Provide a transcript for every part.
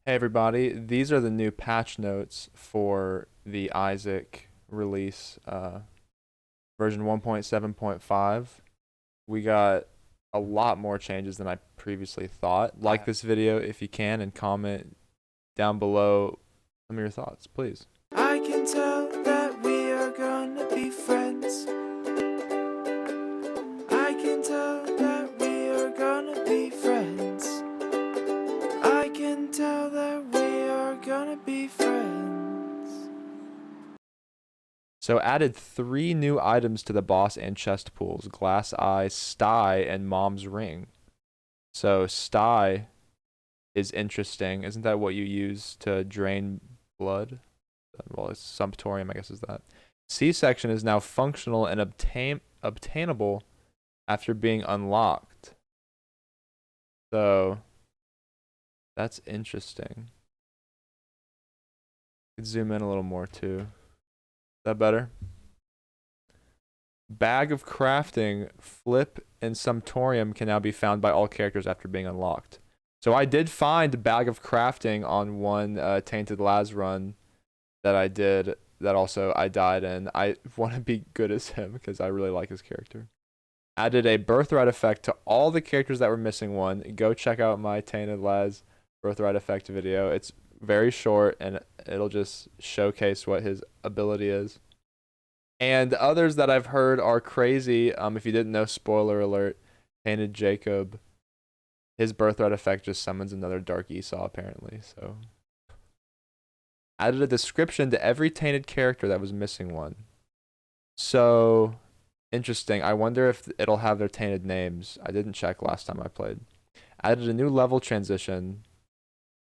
Hey everybody, these are the new patch notes for the Isaac release, version 1.7.5. We got a lot more changes than I previously thought. Like this video if you can and comment down below some of your thoughts, please. I can tell that we are gonna be friends. I can tell that we are gonna be friends. I can tell that we are gonna be friends. So added 3 new items to the boss and chest pools: Glass Eye, Sty, and Mom's Ring. So Sty is interesting. Isn't that what you use to drain blood? Well, it's sumptorium, I guess, is that. C-section is now functional and obtainable after being unlocked. So that's interesting. Could zoom in a little more too. Is that better? Bag of crafting, flip, and sumptorium can now be found by all characters after being unlocked. So I did find bag of crafting on one Tainted Laz run that I did, that also I died in. I want to be good as him because I really like his character. Added a birthright effect to all the characters that were missing one. Go check out my Tainted Laz birthright effect video. It's very short and it'll just showcase what his ability is. And others that I've heard are crazy. If you didn't know, spoiler alert, Tainted Jacob, his birthright effect just summons another Dark Esau apparently. So added a description to every tainted character that was missing one. So interesting. I wonder if it'll have their tainted names. I didn't check last time I played. Added a new level transition.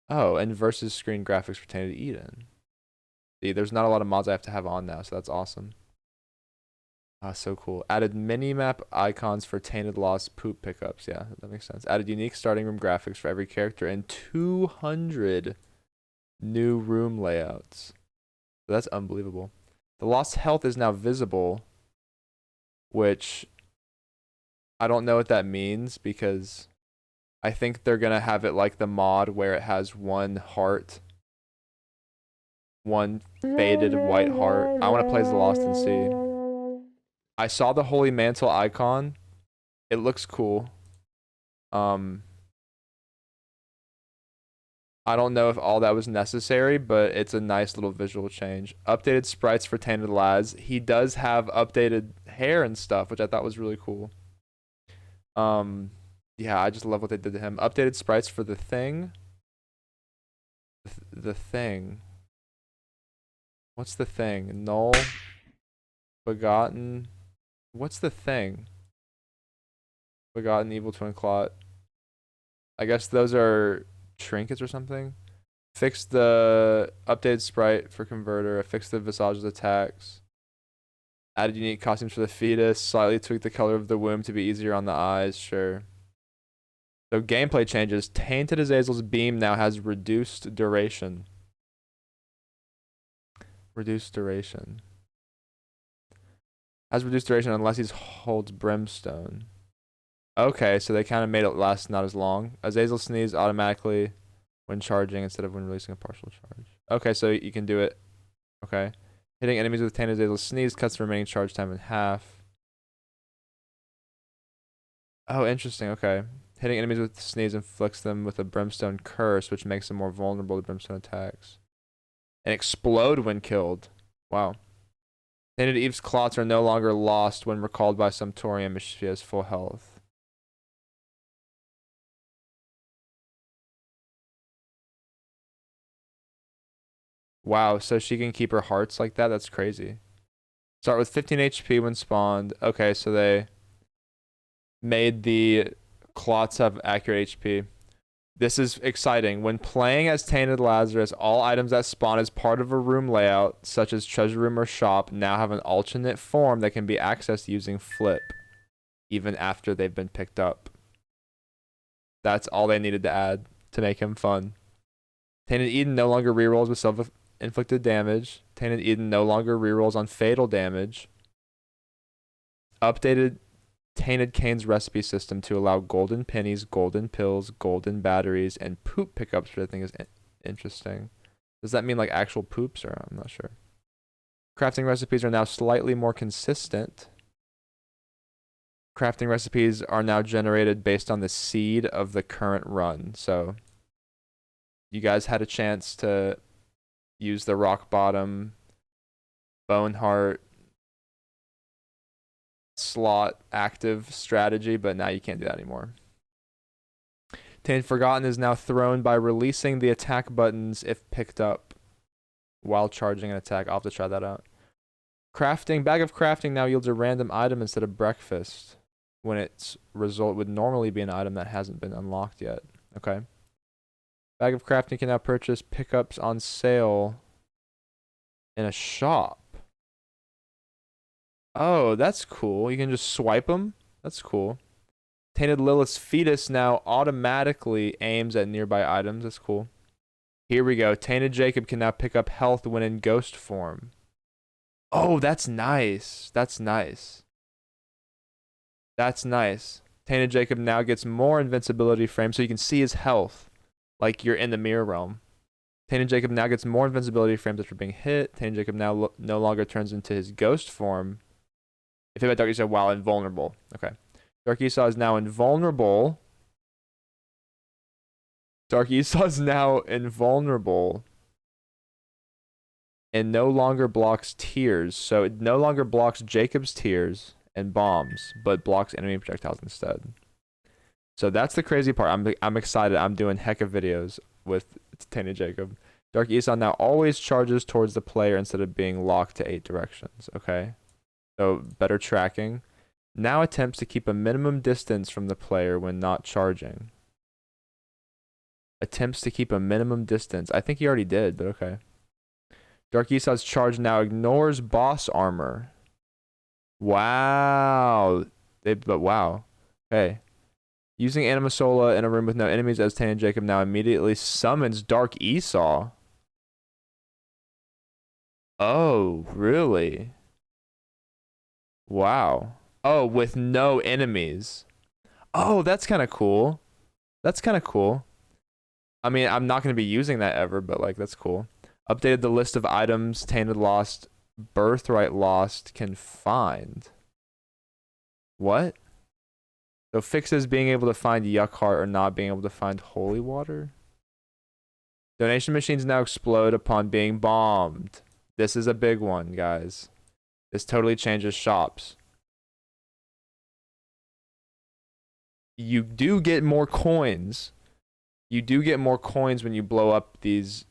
Oh, and versus screen graphics for Tainted Eden. See, there's not a lot of mods I have to have on now, so that's awesome. So cool. Added mini-map icons for Tainted Lost poop pickups. Yeah, that makes sense. Added unique starting room graphics for every character and 200 new room layouts. So that's unbelievable. The lost health is now visible, which I don't know what that means because I think they're going to have it like the mod where it has one heart, one faded white heart. I want to play as the Lost and see. I saw the Holy Mantle icon. It looks cool. I don't know if all that was necessary, but it's a nice little visual change. Updated sprites for Tainted Laz. He does have updated hair and stuff, which I thought was really cool. Yeah, I just love what they did to him. Updated sprites for the Thing. The Thing. What's the Thing? Null. Begotten. What's the Thing? Begotten Evil Twin Clot. I guess those are trinkets or something. Fix the updated sprite for Converter. Fix the Visage's attacks. Added unique costumes for the fetus. Slightly tweaked the color of the womb to be easier on the eyes. Sure. So gameplay changes. Tainted Azazel's beam now has reduced duration. Reduced duration. Has reduced duration unless he holds brimstone. Okay, so they kind of made it last not as long. Azazel sneeze automatically when charging instead of when releasing a partial charge. Okay, so you can do it. Okay. Hitting enemies with Tainted Azazel sneeze cuts the remaining charge time in half. Oh, interesting. Okay. Hitting enemies with sneeze inflicts them with a brimstone curse, which makes them more vulnerable to brimstone attacks. And explode when killed. Wow. Tainted Eve's clots are no longer lost when recalled by Sumptorium if she has full health. Wow, so she can keep her hearts like that? That's crazy. Start with 15 HP when spawned. Okay, so they made the clots have accurate HP. This is exciting. When playing as Tainted Lazarus, all items that spawn as part of a room layout, such as treasure room or shop, now have an alternate form that can be accessed using flip, even after they've been picked up. That's all they needed to add to make him fun. Tainted Eden no longer rerolls with self-inflicted damage. Tainted Eden no longer rerolls on fatal damage. Updated Tainted Cane's recipe system to allow golden pennies, golden pills, golden batteries, and poop pickups, which I think is Interesting. Does that mean like actual poops, or I'm not sure. Crafting recipes are now slightly more consistent. Crafting recipes are now generated based on the seed of the current run. So you guys had a chance to use the rock bottom, bone heart, slot active strategy, but now you can't do that anymore. Tainted Forgotten is now thrown by releasing the attack buttons if picked up while charging an attack. I'll have to try that out. Crafting, Bag of Crafting now yields a random item instead of breakfast, when its result would normally be an item that hasn't been unlocked yet. Okay. Bag of Crafting can now purchase pickups on sale in a shop. Oh, that's cool. You can just swipe them. That's cool. Tainted Lilith's Fetus now automatically aims at nearby items. That's cool. Here we go. Tainted Jacob can now pick up health when in ghost form. Oh, that's nice. That's nice. That's nice. Tainted Jacob now gets more invincibility frame so you can see his health like you're in the mirror realm. Tainted Jacob now gets more invincibility frames after being hit. Tainted Jacob now no longer turns into his ghost form if hit by Dark Esau while invulnerable. Okay. Dark Esau is now invulnerable. Dark Esau is now invulnerable and no longer blocks tears. So it no longer blocks Jacob's tears and bombs, but blocks enemy projectiles instead. So that's the crazy part. I'm excited. I'm doing heck of videos with Tainted Jacob. Dark Esau now always charges towards the player instead of being locked to 8 directions. Okay. So better tracking. Now attempts to keep a minimum distance from the player when not charging. Attempts to keep a minimum distance. I think he already did, but okay. Dark Esau's charge now ignores boss armor. Wow. Wow. Okay. Using Animasola in a room with no enemies as Tainted Jacob now immediately summons Dark Esau. Oh, really? Wow. Oh, with no enemies. Oh, that's kind of cool. That's kind of cool. I mean, I'm not going to be using that ever, but like, that's cool. Updated the list of items Tainted Lost, Birthright Lost can find. What? So fixes being able to find Yuck Heart or not being able to find Holy Water. Donation machines now explode upon being bombed. This is a big one, guys. This totally changes shops. You do get more coins. You do get more coins when you blow up these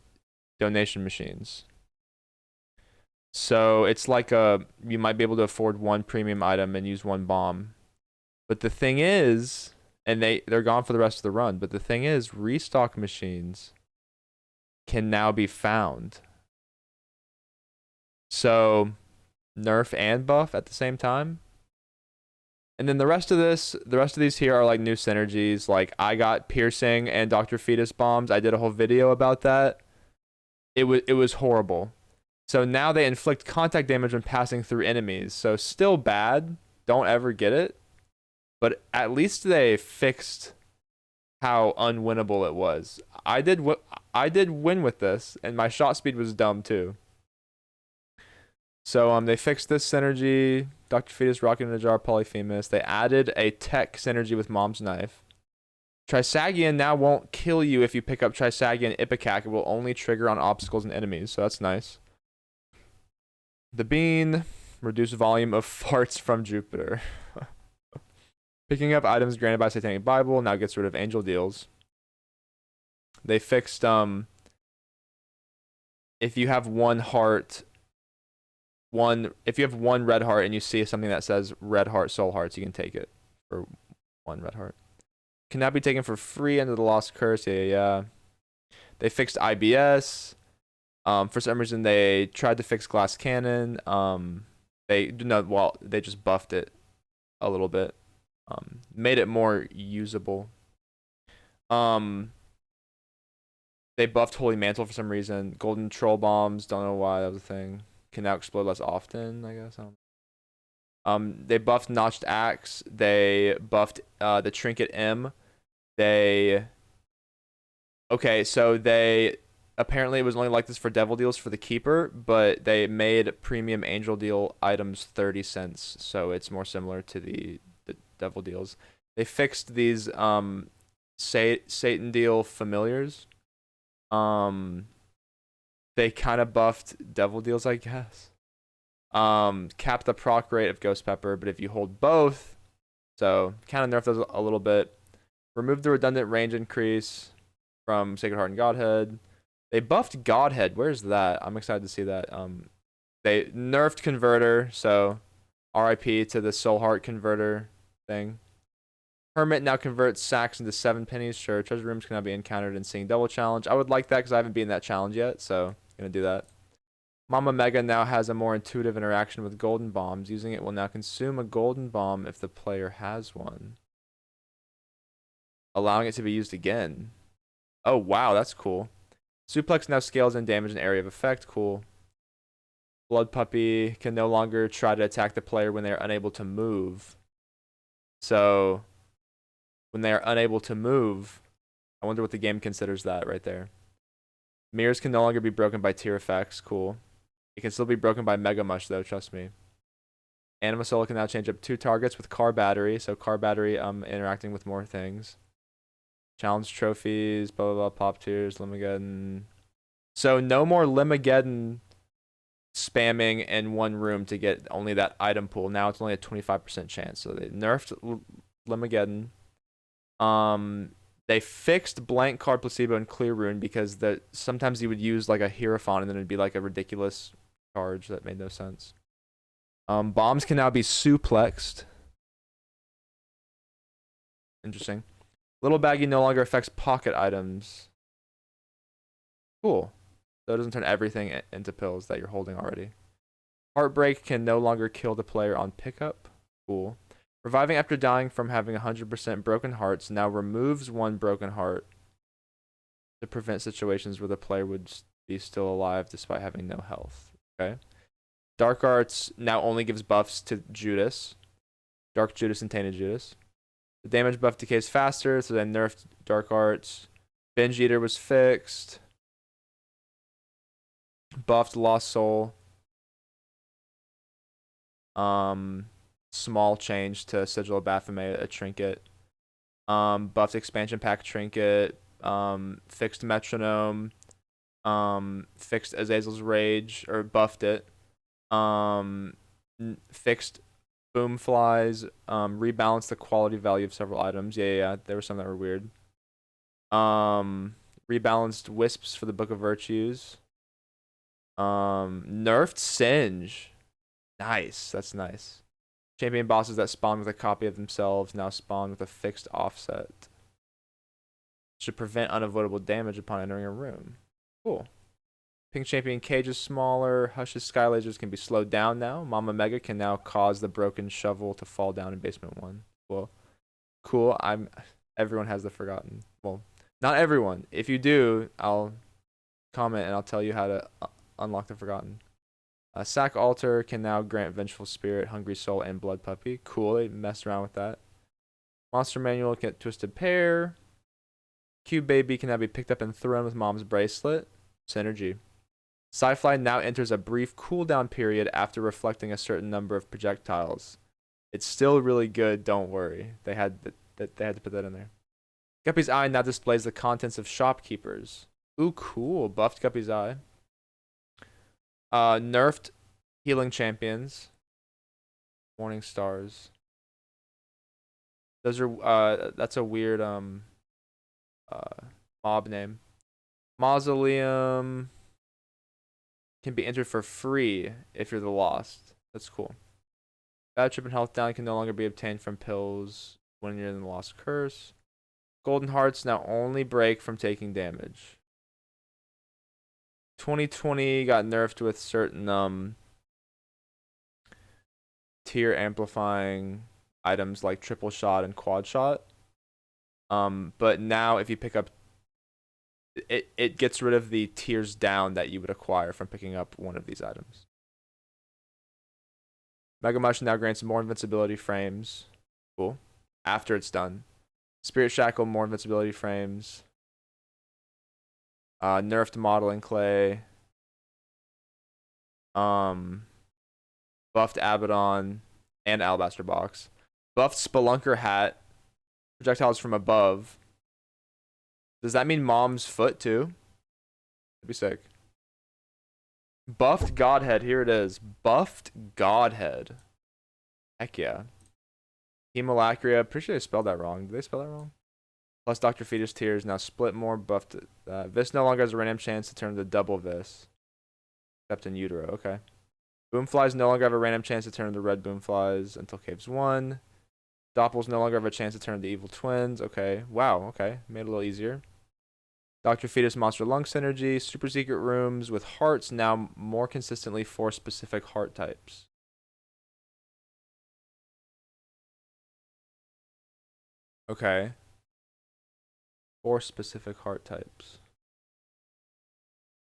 donation machines. So it's like you might be able to afford one premium item and use one bomb. But the thing is, and they're gone for the rest of the run, but the thing is, restock machines can now be found. So nerf and buff at the same time. And then the rest of these here are like new synergies. Like I got piercing and Dr. Fetus bombs. I did a whole video about that. It was horrible. So now they inflict contact damage when passing through enemies. So still bad. Don't ever get it. But at least they fixed how unwinnable it was. I did win with this, and my shot speed was dumb too. So they fixed this synergy. Dr. Fetus, Rocket in a Jar, Polyphemus. They added a tech synergy with Mom's Knife. Trisagion now won't kill you if you pick up Trisagion Ipecac. It will only trigger on obstacles and enemies, so that's nice. The Bean, reduce volume of farts from Jupiter. Picking up items granted by Satanic Bible now gets rid of angel deals. They fixed if you have one heart, if you have one red heart and you see something that says red heart soul hearts, you can take it for one red heart. Can now be taken for free under the Lost Curse. Yeah. They fixed IBS. For some reason they tried to fix Glass Cannon. They just buffed it a little bit. Made it more usable. They buffed Holy Mantle for some reason. Golden Troll Bombs, don't know why that was a thing. Can now explode less often, I guess. They buffed Notched Axe. They buffed the Trinket M. So they apparently it was only like this for devil deals for the keeper, but they made premium angel deal items 30 cents, so it's more similar to the devil deals. They fixed these Satan deal familiars. They kind of buffed devil deals, I guess. Cap the proc rate of Ghost Pepper, but if you hold both, so kind of nerf those a little bit. Remove the redundant range increase from Sacred Heart and Godhead. They buffed Godhead. Where's that? I'm excited to see that. They nerfed Converter, so RIP to the Soul Heart Converter thing. Hermit now converts sacks into 7 pennies. Sure, treasure rooms can now be encountered in Seeing Double Challenge. I would like that because I haven't beaten that challenge yet, so I'm gonna do that. Mama Mega now has a more intuitive interaction with golden bombs. Using it will now consume a golden bomb if the player has one, allowing it to be used again. Oh, wow, that's cool. Suplex now scales in damage and area of effect. Cool. Blood Puppy can no longer try to attack the player when they are unable to move. So, when they are unable to move, I wonder what the game considers that right there. Mirrors can no longer be broken by tier effects. Cool. It can still be broken by Mega Mush, though, trust me. Anima Soul can now change up 2 targets with Car Battery. So Car Battery interacting with more things. Challenge trophies, blah, blah, blah, pop tiers, Limageddon. So no more Limageddon spamming in one room to get only that item pool. Now it's only a 25% chance. So they nerfed Limageddon. They fixed blank card placebo and clear rune because sometimes you would use like a Hierophant and then it'd be like a ridiculous charge that made no sense. Bombs can now be suplexed. Interesting. Little Baggy no longer affects pocket items. Cool. So it doesn't turn everything into pills that you're holding already. Heartbreak can no longer kill the player on pickup. Cool. Reviving after dying from having 100% broken hearts now removes 1 broken heart to prevent situations where the player would be still alive despite having no health. Okay. Dark Arts now only gives buffs to Judas. Dark Judas and Tainted Judas. The damage buff decays faster, so they nerfed Dark Arts. Binge Eater was fixed. Buffed Lost Soul. Small change to Sigil of Baphomet, a trinket. Buffed Expansion Pack trinket. Fixed Metronome. Fixed Azazel's Rage, or buffed it. Fixed Boom Flies. Rebalanced the quality value of several items. Yeah. There were some that were weird. Rebalanced Wisps for the Book of Virtues. Nerfed Singe. Nice. That's nice. Champion bosses that spawn with a copy of themselves now spawn with a fixed offset. Should prevent unavoidable damage upon entering a room. Cool. Pink Champion cage is smaller. Hush's sky lasers can be slowed down now. Mama Mega can now cause the broken shovel to fall down in basement 1. Cool. Everyone has the forgotten. Well, not everyone. If you do, I'll comment and I'll tell you how to unlock the forgotten. Sack Altar can now grant Vengeful Spirit, Hungry Soul, and Blood Puppy. Cool, they messed around with that. Monster Manual can get Twisted Pair. Cube Baby can now be picked up and thrown with Mom's Bracelet. Synergy. Sci-Fly now enters a brief cooldown period after reflecting a certain number of projectiles. It's still really good, don't worry. They had to put that in there. Guppy's Eye now displays the contents of Shopkeepers. Ooh, cool. Buffed Guppy's Eye. Nerfed Healing Champions. Morning Stars. Those are that's a weird mob name. Mausoleum can be entered for free if you're the Lost. That's cool. Bad Trip and Health Down can no longer be obtained from pills when you're in the Lost Curse. Golden Hearts now only break from taking damage. 2020 got nerfed with certain tier amplifying items like triple shot and quad shot. But now if you pick up it gets rid of the tiers down that you would acquire from picking up one of these items. Mega Mush now grants more invincibility frames. Cool. After it's done. Spirit Shackle, more invincibility frames. Nerfed modeling clay. Buffed Abaddon and Alabaster Box. Buffed Spelunker hat. Projectiles from above. Does that mean Mom's foot too? That'd be sick. Buffed Godhead. Here it is. Buffed Godhead. Heck yeah. Hemolacria. Pretty sure they spelled that wrong. Did they spell that wrong? Plus Dr. Fetus Tears. Now split more. Buffed. Vis no longer has a random chance to turn into double Vis. Except in utero. Okay. Boomflies no longer have a random chance to turn into red boomflies until Caves 1. Doppels no longer have a chance to turn into evil twins. Okay. Wow. Okay. Made it a little easier. Dr. Fetus Monster Lung Synergy. Super Secret Rooms with hearts now more consistently for specific heart types. Okay. For specific heart types.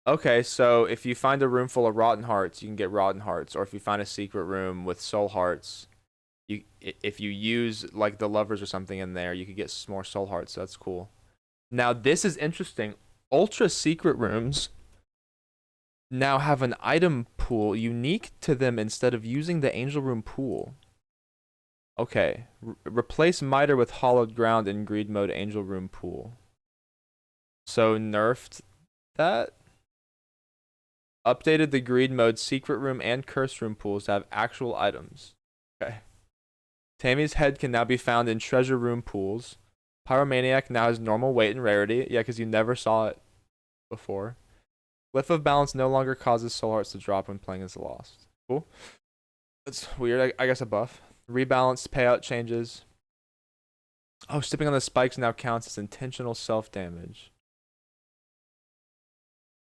Okay, so if you find a room full of rotten hearts, you can get rotten hearts. Or if you find a secret room with soul hearts, if you use like the lovers or something in there, you could get more soul hearts. So that's cool. Now this is interesting. Ultra secret rooms now have an item pool unique to them instead of using the angel room pool. Okay, replace Miter with hollowed ground in greed mode angel room pool. So nerfed that. Updated the greed mode secret room and curse room pools to have actual items. Okay. Tammy's head can now be found in treasure room pools. Pyromaniac now has normal weight and rarity. Yeah, because you never saw it before. Glyph of Balance no longer causes soul hearts to drop when playing as Lost. Cool. That's weird. I guess a buff. Rebalanced payout changes. Oh, stepping on the spikes now counts as intentional self-damage.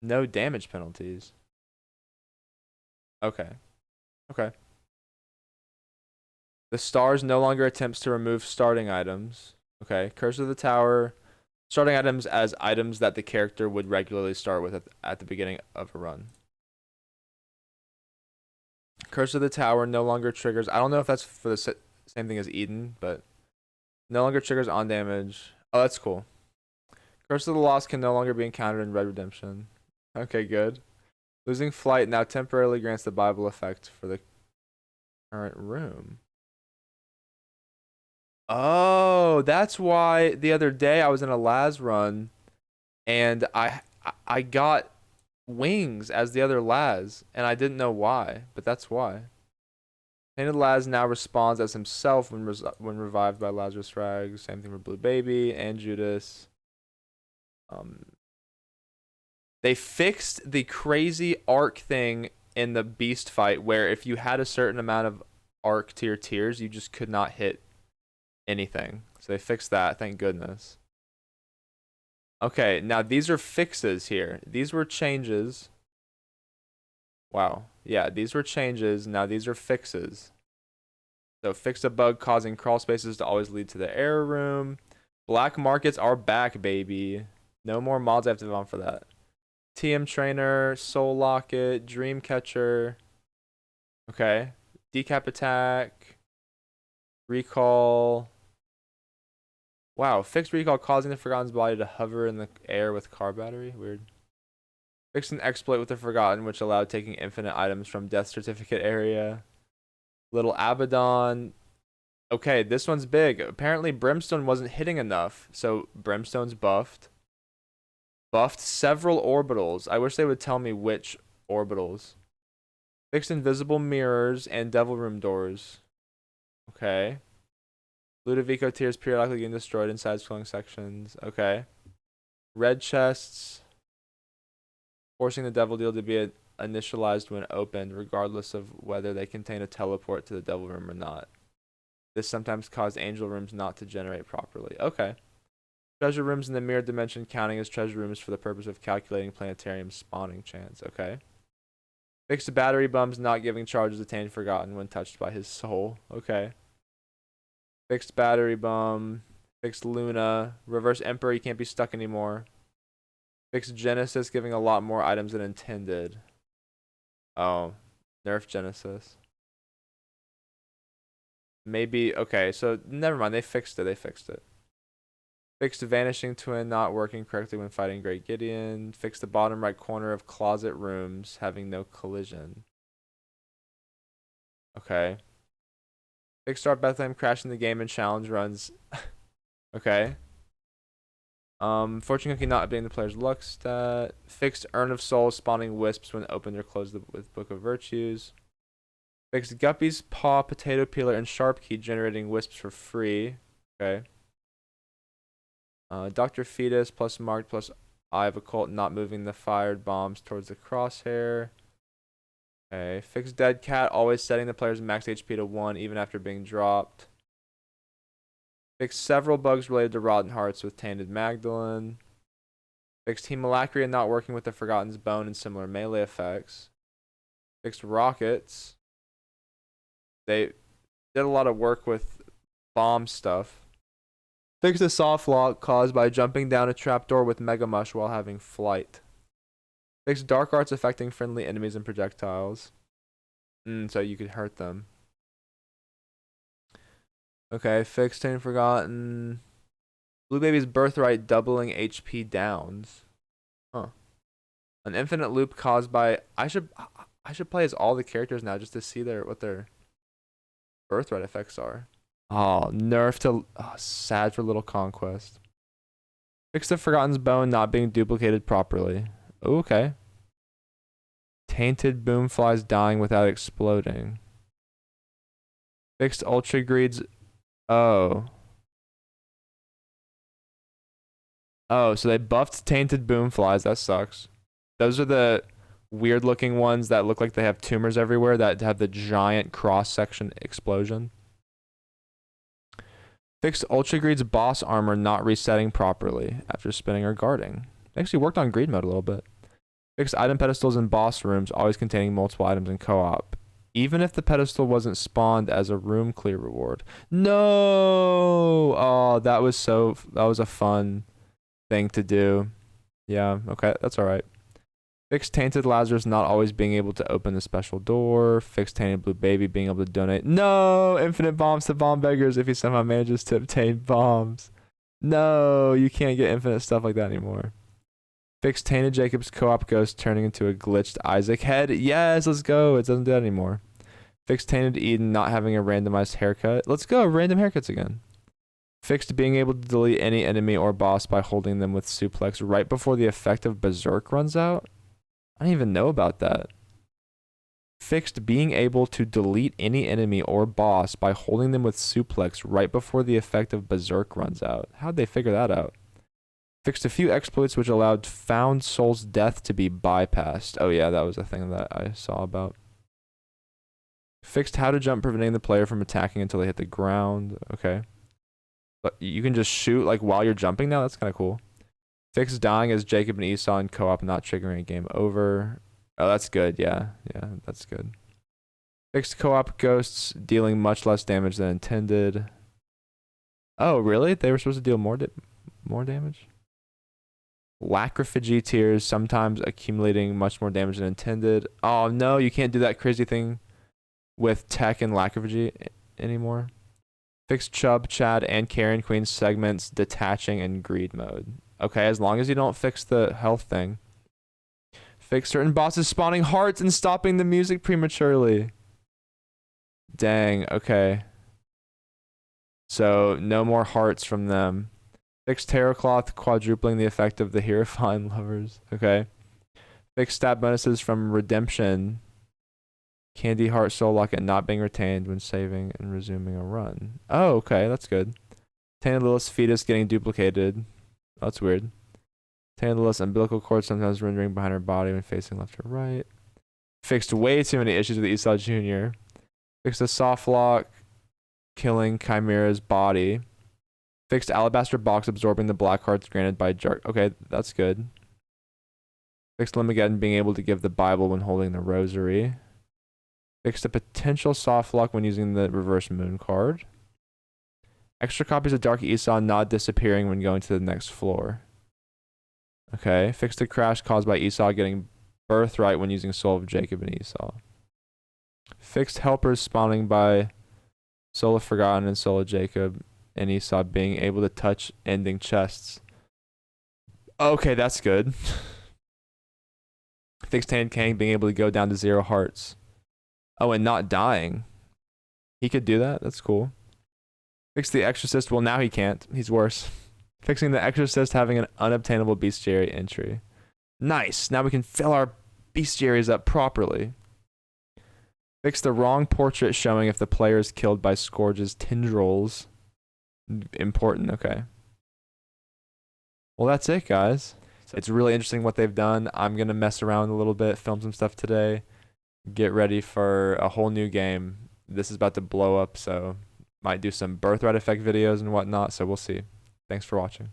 No damage penalties. Okay. Okay. The stars no longer attempts to remove starting items. Okay. Curse of the Tower. Starting items as items that the character would regularly start with at the beginning of a run. Curse of the Tower no longer triggers. I don't know if that's for the same thing as Eden, but no longer triggers on damage. Oh, that's cool. Curse of the Lost can no longer be encountered in Red Redemption. Okay, good. Losing Flight now temporarily grants the Bible effect for the current room. Oh, that's why the other day I was in a Laz run and I got wings as the other Laz and I didn't know why, but that's why. Painted Laz now responds as himself when revived by Lazarus Rags. Same thing for Blue Baby and Judas. They fixed the crazy arc thing in the Beast fight where if you had a certain amount of arc to your tiers, you just could not hit anything. So they fixed that, thank goodness. Okay, now these are fixes here. These were changes. Wow. Yeah, these were changes. Now these are fixes. So fix a bug causing crawl spaces to always lead to the error room. Black markets are back, baby. No more mods I have to vote on for that. TM Trainer, Soul Locket, Dream Catcher. Okay. Decap Attack. Recall. Wow, fixed recall causing the Forgotten's body to hover in the air with car battery. Weird. Fixed an exploit with the Forgotten, which allowed taking infinite items from death certificate area. Little Abaddon. Okay, this one's big. Apparently Brimstone wasn't hitting enough, so Brimstone's buffed. Buffed several orbitals. I wish they would tell me which orbitals. Fixed invisible mirrors and devil room doors. Okay. Ludovico tiers periodically getting destroyed in side-scrolling sections. Okay. Red chests. Forcing the devil deal to be initialized when opened, regardless of whether they contain a teleport to the devil room or not. This sometimes caused angel rooms not to generate properly. Okay. Treasure rooms in the mirror dimension counting as treasure rooms for the purpose of calculating planetarium spawning chance. Okay. Fixed battery bums not giving charges attained forgotten when touched by his soul. Okay. Fixed battery bum. Fixed Luna. Reverse Emperor, you can't be stuck anymore. Fixed Genesis, giving a lot more items than intended. Oh. Nerf Genesis. Maybe, okay, so never mind. They fixed it. Fixed vanishing twin not working correctly when fighting Great Gideon. Fixed the bottom right corner of closet rooms having no collision. Okay. Fixed Star Bethlehem crashing the game and challenge runs. Okay. Fortune cookie not updating the player's luck stat. Fixed urn of souls spawning wisps when opened or closed with Book of Virtues. Fixed Guppy's paw, potato peeler, and sharp key generating wisps for free. Okay. Dr. Fetus plus marked plus Eye of Occult not moving the fired bombs towards the crosshair. Okay. Fixed Dead Cat always setting the player's max HP to 1 even after being dropped. Fixed several bugs related to Rotten Hearts with Tainted Magdalene. Fixed Hemolacria not working with the Forgotten's Bone and similar melee effects. Fixed Rockets. They did a lot of work with bomb stuff. Fixed a soft lock caused by jumping down a trapdoor with Mega Mush while having flight. Fixed Dark Arts affecting friendly enemies and projectiles. So you could hurt them. Okay, fixed Tainted Forgotten. Blue Baby's Birthright doubling HP downs. Huh. An infinite loop caused by I should play as all the characters now just to see what their birthright effects are. Oh, nerf to sad for Little Conquest. Fix the Forgotten's Bone not being duplicated properly. Okay. Tainted Boomflies dying without exploding. Fixed Ultra Greed's Oh, so they buffed Tainted Boomflies. That sucks. Those are the weird looking ones that look like they have tumors everywhere that have the giant cross-section explosion. Fixed Ultra Greed's boss armor not resetting properly after spinning or guarding. They actually worked on greed mode a little bit. Fixed item pedestals in boss rooms always containing multiple items in co-op. Even if the pedestal wasn't spawned as a room clear reward. No! Oh, that was a fun thing to do. Yeah, okay, that's alright. Fixed Tainted Lazarus not always being able to open the special door. Fixed Tainted Blue Baby being able to donate. No! Infinite bombs to bomb beggars if he somehow manages to obtain bombs. No, you can't get infinite stuff like that anymore. Fixed Tainted Jacob's co-op ghost turning into a glitched Isaac head. Yes, let's go. It doesn't do that anymore. Fixed Tainted Eden not having a randomized haircut. Let's go. Random haircuts again. Fixed being able to delete any enemy or boss by holding them with suplex right before the effect of Berserk runs out. I didn't even know about that. Fixed being able to delete any enemy or boss by holding them with suplex right before the effect of Berserk runs out. How'd they figure that out? Fixed a few exploits which allowed Found Soul's death to be bypassed. Oh yeah, that was a thing that I saw about. Fixed how to jump, preventing the player from attacking until they hit the ground. Okay. But you can just shoot like while you're jumping now? That's kind of cool. Fixed dying as Jacob and Esau in co-op not triggering a game over. Oh, that's good. Yeah, that's good. Fixed co-op ghosts dealing much less damage than intended. Oh, really? They were supposed to deal more damage? Lacrophagy tears sometimes accumulating much more damage than intended. Oh no, you can't do that crazy thing with tech and lacrophagy anymore. Fixed Chubb, Chad, and Carrion Queen segments detaching in greed mode. Okay, as long as you don't fix the health thing. Fix certain bosses spawning hearts and stopping the music prematurely. Dang, okay. So, no more hearts from them. Fixed Terror Cloth quadrupling the effect of the Hierophant lovers. Okay. Fixed stat bonuses from Redemption. Candy Heart Soul Locket not being retained when saving and resuming a run. Oh, okay, that's good. Tainted Lilith's fetus getting duplicated. Oh, that's weird. Tainted Lilith's umbilical cord sometimes rendering behind her body when facing left or right. Fixed way too many issues with Esau Jr. Fixed a soft lock killing Chimera's body. Fixed Alabaster Box absorbing the black hearts granted by Jark. Okay, that's good. Fixed Limageddon being able to give the Bible when holding the rosary. Fixed a potential soft lock when using the reverse moon card. Extra copies of Dark Esau not disappearing when going to the next floor. Okay. Fixed a crash caused by Esau getting birthright when using Soul of Jacob and Esau. Fixed helpers spawning by Soul of Forgotten and Soul of Jacob. and Esau being able to touch ending chests. Okay, that's good. Fix Tan Kang being able to go down to 0 hearts. Oh, and not dying. He could do that. That's cool. Fix the Exorcist. Well, now he can't. He's worse. Fixing the Exorcist having an unobtainable bestiary entry. Nice. Now we can fill our bestiaries up properly. Fix the wrong portrait showing if the player is killed by Scourge's tendrils. Important. Okay. Well, that's it, guys. It's really interesting what they've done. I'm going to mess around a little bit, film some stuff today, get ready for a whole new game. This is about to blow up, so might do some birthright effect videos and whatnot, so we'll see. Thanks for watching.